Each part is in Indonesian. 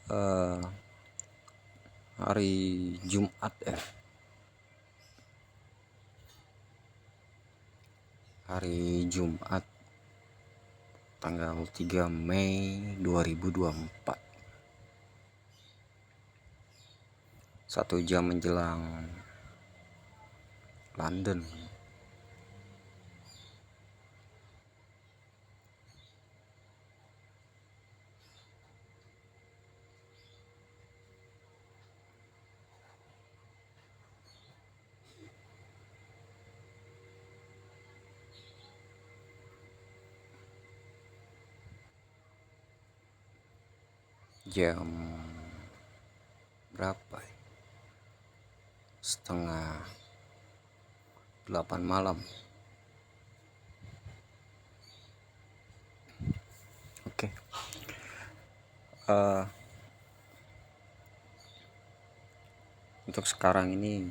eh, hari Jumat ya. Hari Jumat tanggal 3 Mei 2024. 1 jam menjelang London. Jam berapa ya? Setengah 8 malam. Oke. Untuk sekarang ini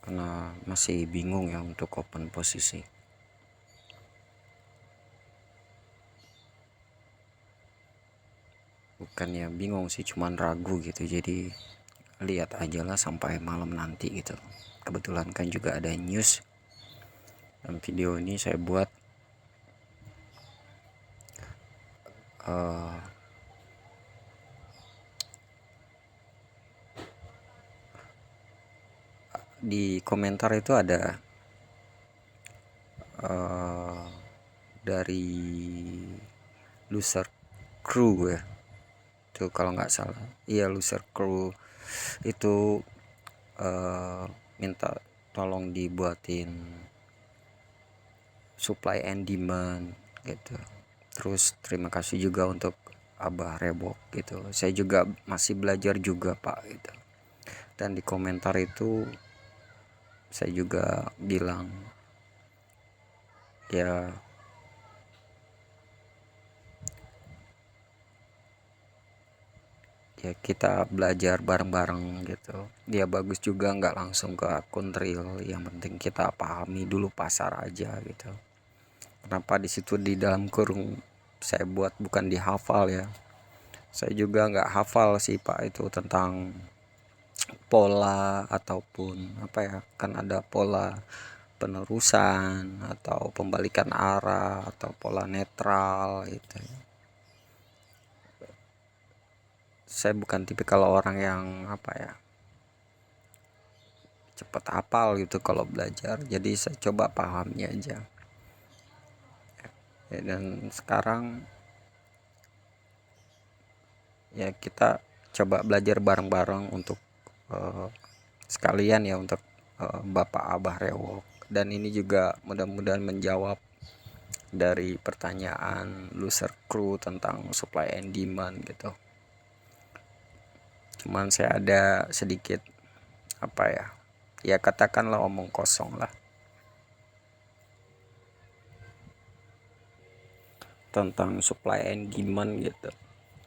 karena masih bingung ya untuk open posisi. Bukannya bingung sih, cuman ragu gitu. Jadi lihat aja lah sampai malam nanti gitu. Kebetulan kan juga ada news. Dan video ini saya buat di komentar itu ada dari Loser Crew ya, itu kalau nggak salah. Iya, Loser Crew itu minta tolong dibuatin supply and demand gitu. Terus terima kasih juga untuk Abah Rebok gitu. Saya juga masih belajar juga Pak gitu. Dan di komentar itu saya juga bilang ya kita belajar bareng-bareng gitu. Dia bagus juga, nggak langsung ke akun real, yang penting kita pahami dulu pasar aja gitu. Kenapa di situ di dalam kurung saya buat bukan dihafal ya. Saya juga nggak hafal sih Pak itu tentang pola ataupun apa ya, kan ada pola penerusan atau pembalikan arah atau pola netral gitu. Saya bukan tipikal orang yang apa ya, cepat hafal gitu kalau belajar, jadi saya coba pahami aja ya. Dan sekarang ya kita coba belajar bareng-bareng untuk sekalian ya untuk Bapak Abah Rewok. Dan ini juga mudah-mudahan menjawab dari pertanyaan Loser Crew tentang supply and demand gitu. Cuman saya ada sedikit apa ya katakanlah omong kosong lah tentang supply and demand gitu.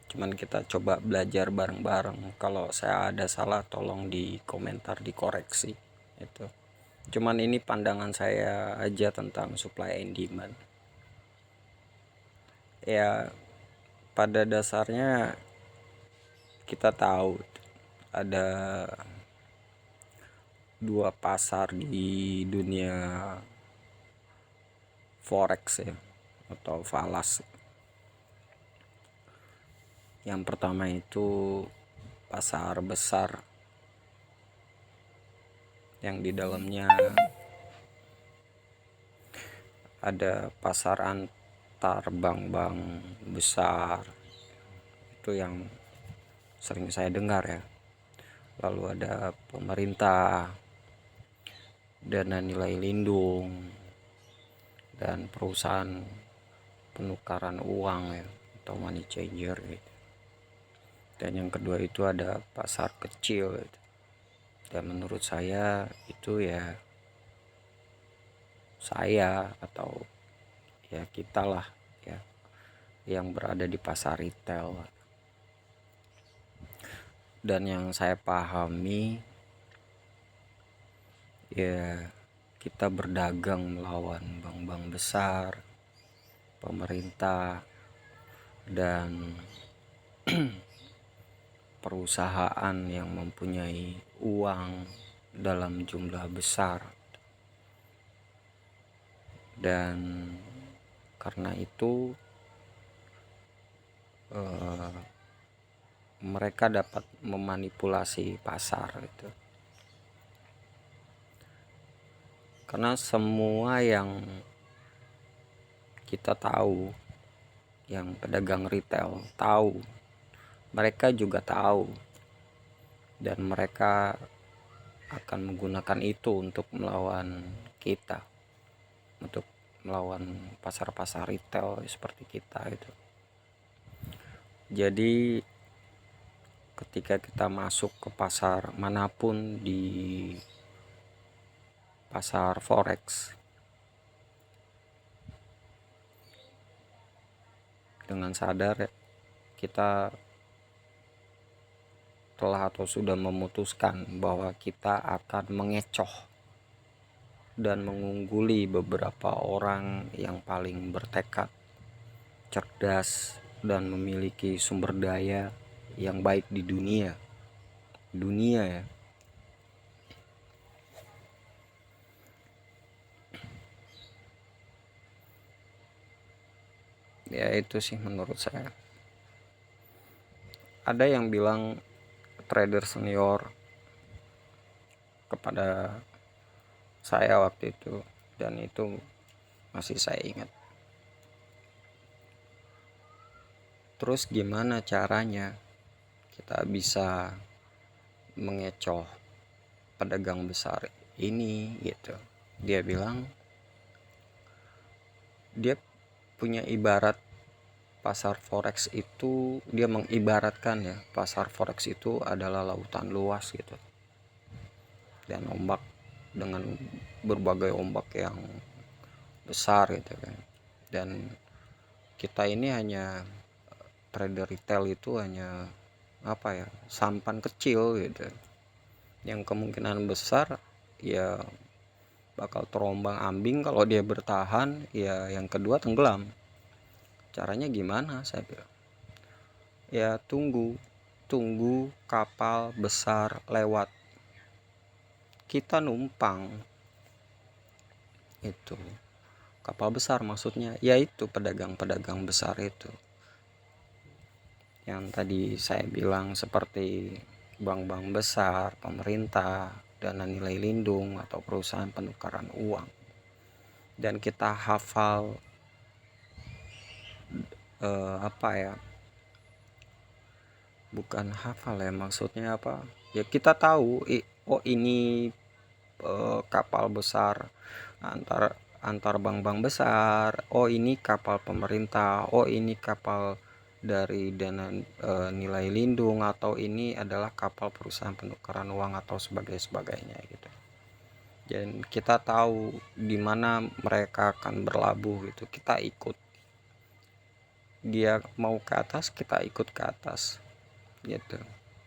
Cuman kita coba belajar bareng-bareng. Kalau saya ada salah tolong di komentar dikoreksi itu. Cuman ini pandangan saya aja tentang supply and demand. Ya pada dasarnya kita tahu ada dua pasar di dunia forex ya, atau falas. Yang pertama itu pasar besar yang di dalamnya ada pasar antar bank-bank besar, itu yang sering saya dengar ya. Lalu ada pemerintah, dana nilai lindung, dan perusahaan penukaran uang ya, atau money changer gitu. Dan yang kedua itu ada pasar kecil gitu. Dan menurut saya itu ya saya atau ya kita lah ya yang berada di pasar retail. Dan yang saya pahami ya kita berdagang melawan bank-bank besar, pemerintah, dan perusahaan yang mempunyai uang dalam jumlah besar, dan karena itu mereka dapat memanipulasi pasar gitu. Karena semua yang kita tahu, yang pedagang retail tahu, mereka juga tahu, dan mereka akan menggunakan itu untuk melawan kita, untuk melawan pasar-pasar retail seperti kita itu. Jadi ketika kita masuk ke pasar manapun, di pasar forex, dengan sadar kita telah atau sudah memutuskan bahwa kita akan mengecoh dan mengungguli beberapa orang yang paling bertekad, cerdas, dan memiliki sumber daya yang baik di dunia ya. Ya itu sih menurut saya. Ada yang bilang trader senior kepada saya waktu itu, dan itu masih saya ingat. Terus gimana caranya kita bisa mengecoh pedagang besar ini gitu? Dia bilang dia punya ibarat pasar forex itu, dia mengibaratkan ya, pasar forex itu adalah lautan luas gitu, dan ombak, dengan berbagai ombak yang besar gitu kan. Dan kita ini hanya trader retail, itu hanya apa ya, sampan kecil gitu, yang kemungkinan besar ya bakal terombang ambing. Kalau dia bertahan ya yang kedua tenggelam. Caranya gimana? Saya bilang ya tunggu kapal besar lewat, kita numpang. Itu kapal besar maksudnya yaitu pedagang-pedagang besar itu yang tadi saya bilang, seperti bank-bank besar, pemerintah, dana nilai lindung, atau perusahaan penukaran uang. Dan kita hafal apa ya, bukan hafal ya, maksudnya apa ya, kita tahu oh ini kapal besar antar bank-bank besar, oh ini kapal pemerintah, oh ini kapal dari dana nilai lindung, atau ini adalah kapal perusahaan penukaran uang, atau sebagainya gitu. Dan kita tahu di mana mereka akan berlabuh gitu, kita ikut. Dia mau ke atas, kita ikut ke atas gitu.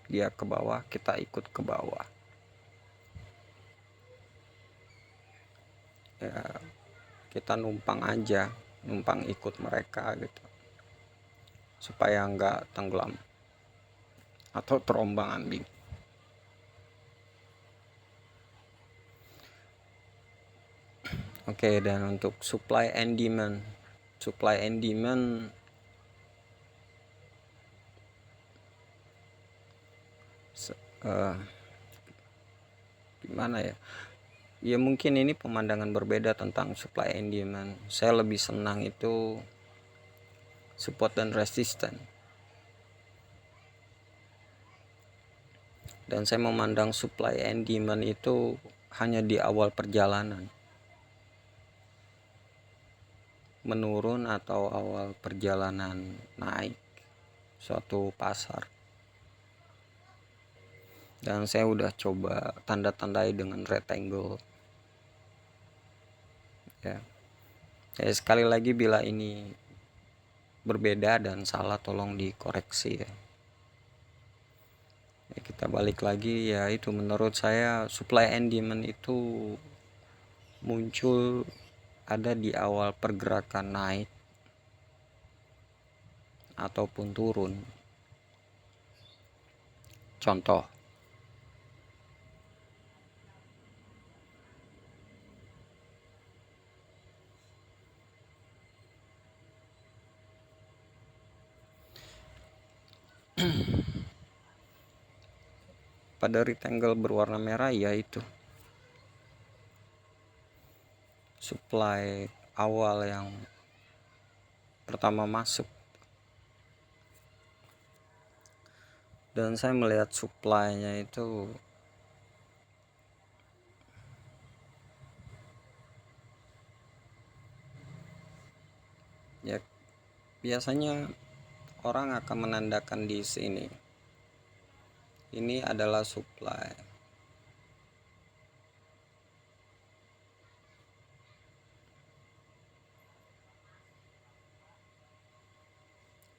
Dia ke bawah, kita ikut ke bawah ya. Kita numpang aja, numpang ikut mereka gitu, supaya enggak tenggelam atau terombang ambing. Oke, dan untuk supply and demand gimana ya, ya mungkin ini pemandangan berbeda tentang supply and demand. Saya lebih senang itu support dan resistance, dan saya memandang supply and demand itu hanya di awal perjalanan, menurun atau awal perjalanan naik suatu pasar. Dan saya udah coba tanda-tandai dengan rectangle ya. Sekali lagi, bila ini berbeda dan salah tolong dikoreksi ya. Kita balik lagi ya, itu menurut saya supply and demand itu muncul ada di awal pergerakan naik ataupun turun. Contoh, pada rectangle berwarna merah yaitu supply awal yang pertama masuk, dan saya melihat supply-nya itu ya, biasanya orang akan menandakan di sini ini adalah supply.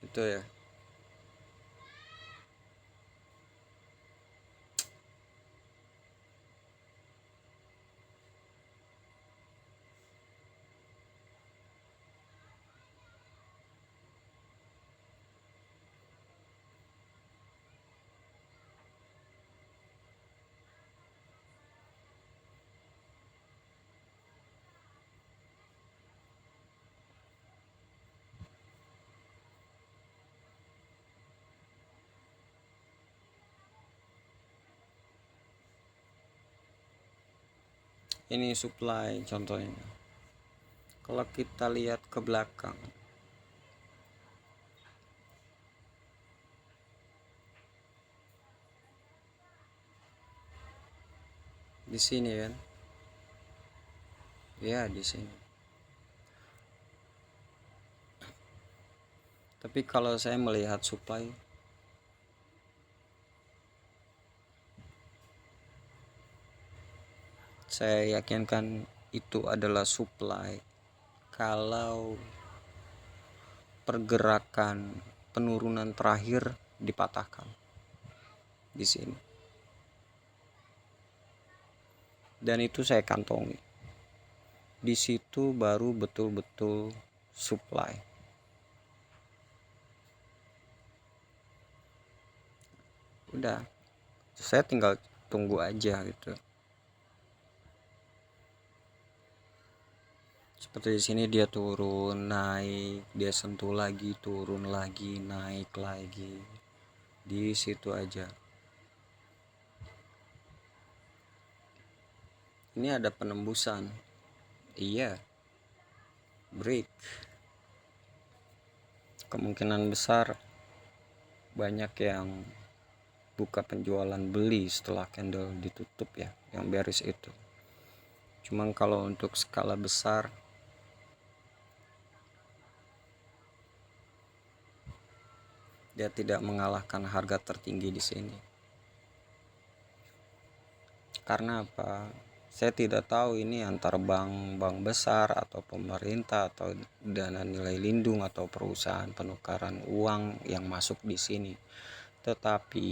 Itu ya. Ini supply contohnya. Kalau kita lihat ke belakang, di sini kan, ya di sini. Tapi kalau saya melihat supply, saya yakinkan itu adalah supply kalau pergerakan penurunan terakhir dipatahkan di sini. Dan itu saya kantongi. Di situ baru betul-betul supply. Udah, saya tinggal tunggu aja gitu. Seperti di sini dia turun, naik, dia sentuh lagi, turun lagi, naik lagi. Di situ aja. Ini ada penembusan. Iya. Break. Kemungkinan besar banyak yang buka penjualan beli setelah candle ditutup ya, yang bearish itu. Cuman kalau untuk skala besar, dia tidak mengalahkan harga tertinggi di sini. Karena apa? Saya tidak tahu ini antar bank besar atau pemerintah atau dana nilai lindung atau perusahaan penukaran uang yang masuk di sini. Tetapi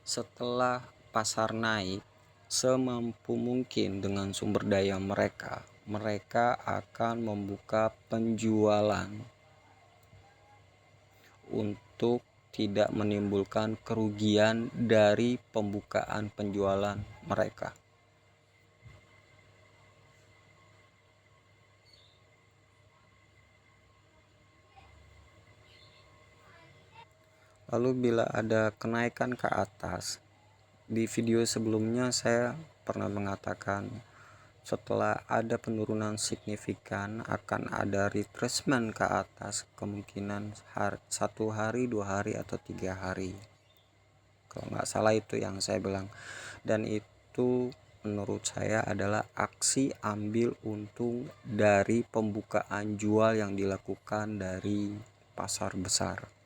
setelah pasar naik semampu mungkin dengan sumber daya mereka, mereka akan membuka penjualan untuk tidak menimbulkan kerugian dari pembukaan penjualan mereka. Lalu bila ada kenaikan ke atas, di video sebelumnya saya pernah mengatakan setelah ada penurunan signifikan akan ada retracement ke atas, kemungkinan 1 hari, 2 hari atau 3 hari. Kalau nggak salah itu yang saya bilang. Dan itu menurut saya adalah aksi ambil untung dari pembukaan jual yang dilakukan dari pasar besar.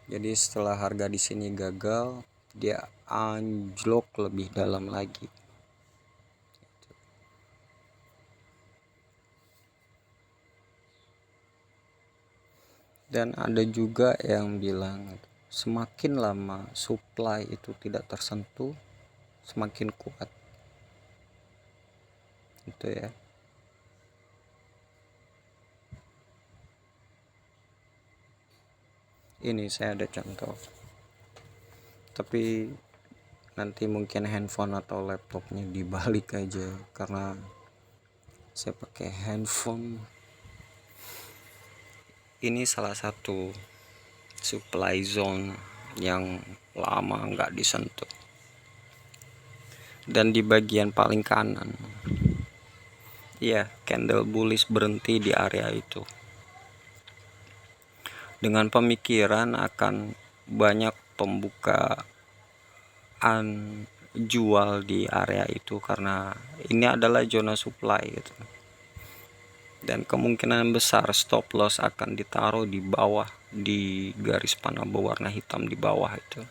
Jadi setelah harga di sini gagal, dia anjlok lebih dalam lagi. Dan ada juga yang bilang semakin lama supply itu tidak tersentuh, semakin kuat. Itu ya. Ini saya ada contoh, tapi nanti mungkin handphone atau laptopnya dibalik aja karena saya pakai handphone. Ini salah satu supply zone yang lama nggak disentuh, dan di bagian paling kanan ya candle bullish berhenti di area itu dengan pemikiran akan banyak pembukaan jual di area itu karena ini adalah zona supply gitu. Dan kemungkinan besar stop loss akan ditaruh di bawah, di garis panah berwarna hitam di bawah itu.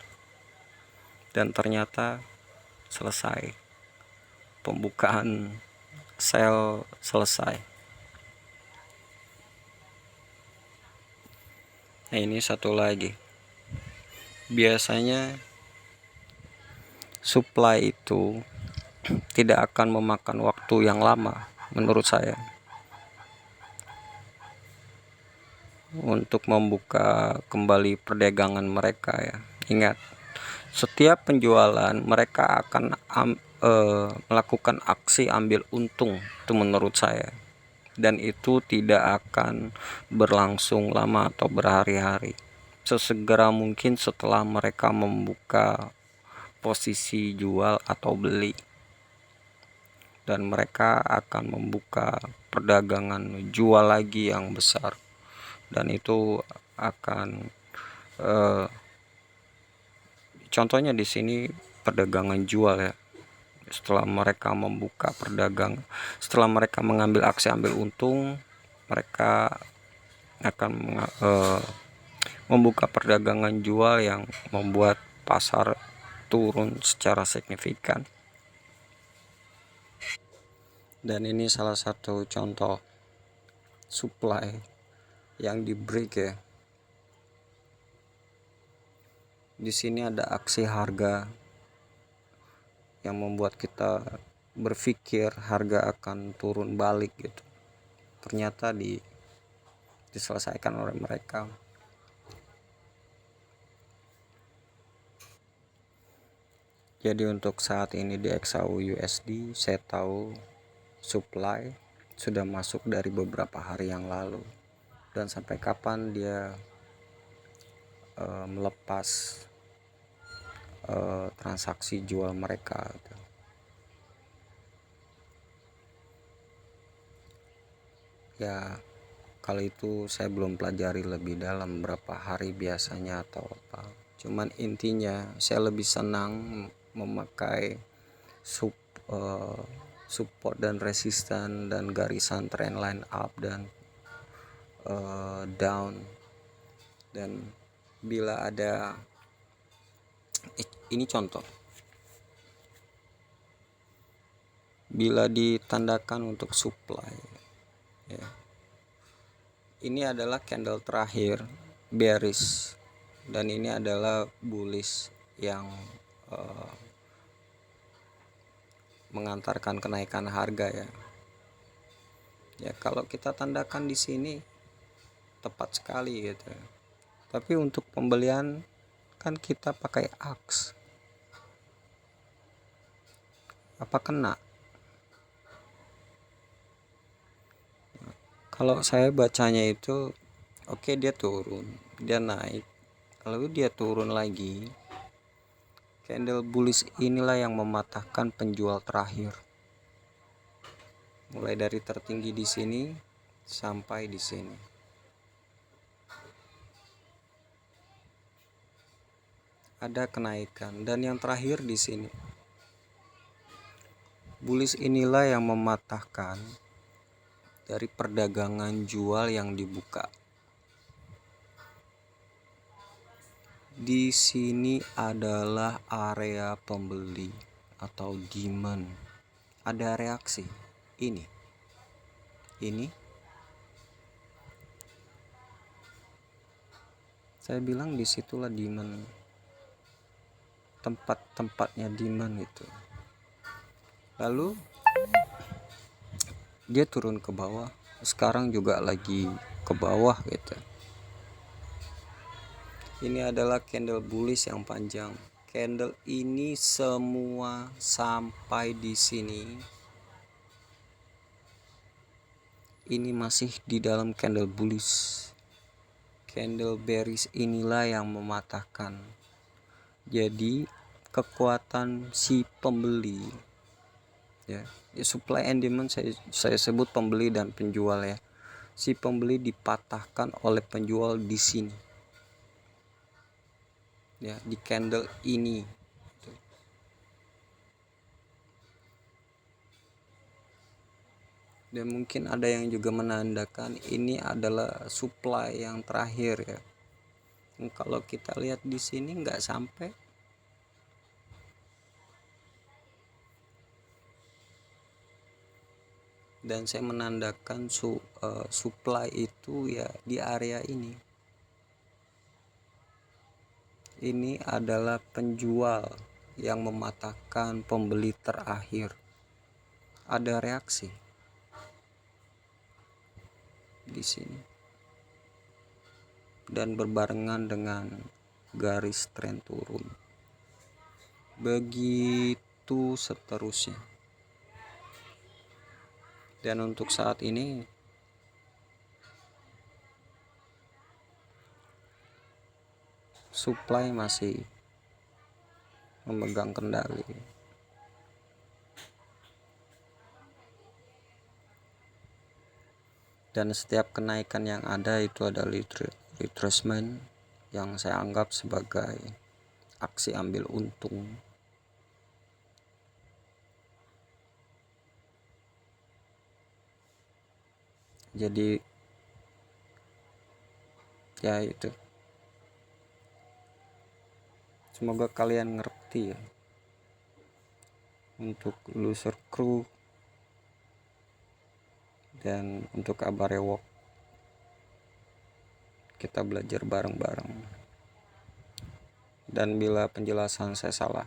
Dan ternyata selesai, pembukaan sell selesai. Nah, ini satu lagi, biasanya supply itu tidak akan memakan waktu yang lama menurut saya untuk membuka kembali perdagangan mereka ya. Ingat, setiap penjualan mereka akan melakukan aksi ambil untung, itu menurut saya, dan itu tidak akan berlangsung lama atau berhari-hari. Sesegera mungkin setelah mereka membuka posisi jual atau beli, dan mereka akan membuka perdagangan jual lagi yang besar, dan itu akan contohnya di sini perdagangan jual ya. Setelah mereka membuka perdagangan, setelah mereka mengambil aksi ambil untung, mereka akan membuka perdagangan jual yang membuat pasar turun secara signifikan. Dan ini salah satu contoh supply yang di break ya. Di sini ada aksi harga yang membuat kita berpikir harga akan turun balik gitu. Ternyata diselesaikan oleh mereka. Jadi untuk saat ini di XAU USD saya tahu supply sudah masuk dari beberapa hari yang lalu, dan sampai kapan dia melepas transaksi jual mereka gitu. Ya kalau itu saya belum pelajari lebih dalam berapa hari biasanya atau apa, cuman intinya saya lebih senang memakai support dan resisten dan garisan trendline up dan down. Dan bila ada ini contoh, bila ditandakan untuk supply ya, ini adalah candle terakhir bearish dan ini adalah bullish yang mengantarkan kenaikan harga ya. Ya kalau kita tandakan di sini tepat sekali gitu. Tapi untuk pembelian kan kita pakai AX. Apa kena? Kalau saya bacanya itu oke, dia turun, dia naik, lalu dia turun lagi. Candle bullish inilah yang mematahkan penjual terakhir. Mulai dari tertinggi di sini sampai di sini. Ada kenaikan dan yang terakhir di sini. Bullish inilah yang mematahkan dari perdagangan jual yang dibuka. Di sini adalah area pembeli atau demand. Ada reaksi. Ini. Saya bilang disitulah demand. Tempat-tempatnya demand itu. lalu dia turun ke bawah, sekarang juga lagi ke bawah gitu. Ini adalah candle bullish yang panjang. Candle ini semua sampai di sini. Ini masih di dalam candle bullish. Candle bearish inilah yang mematahkan. Jadi kekuatan si pembeli, ya, supply and demand saya sebut pembeli dan penjual ya. Si pembeli dipatahkan oleh penjual di sini, ya, di candle ini. Dan mungkin ada yang juga menandakan ini adalah supply yang terakhir ya. Kalau kita lihat di sini nggak sampai. Dan saya menandakan supply itu ya di area ini. Ini adalah penjual yang mematahkan pembeli terakhir. Ada reaksi di sini. Dan berbarengan dengan garis tren turun. Begitu seterusnya. Dan untuk saat ini supply masih memegang kendali. Dan setiap kenaikan yang ada itu adalah retracement yang saya anggap sebagai aksi ambil untung. Jadi ya itu, semoga kalian ngerti ya. Untuk loser crew dan untuk Abarewok, kita belajar bareng-bareng. Dan bila penjelasan saya salah,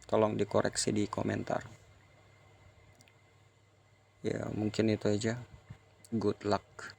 tolong dikoreksi di komentar. Ya mungkin itu aja. Good luck.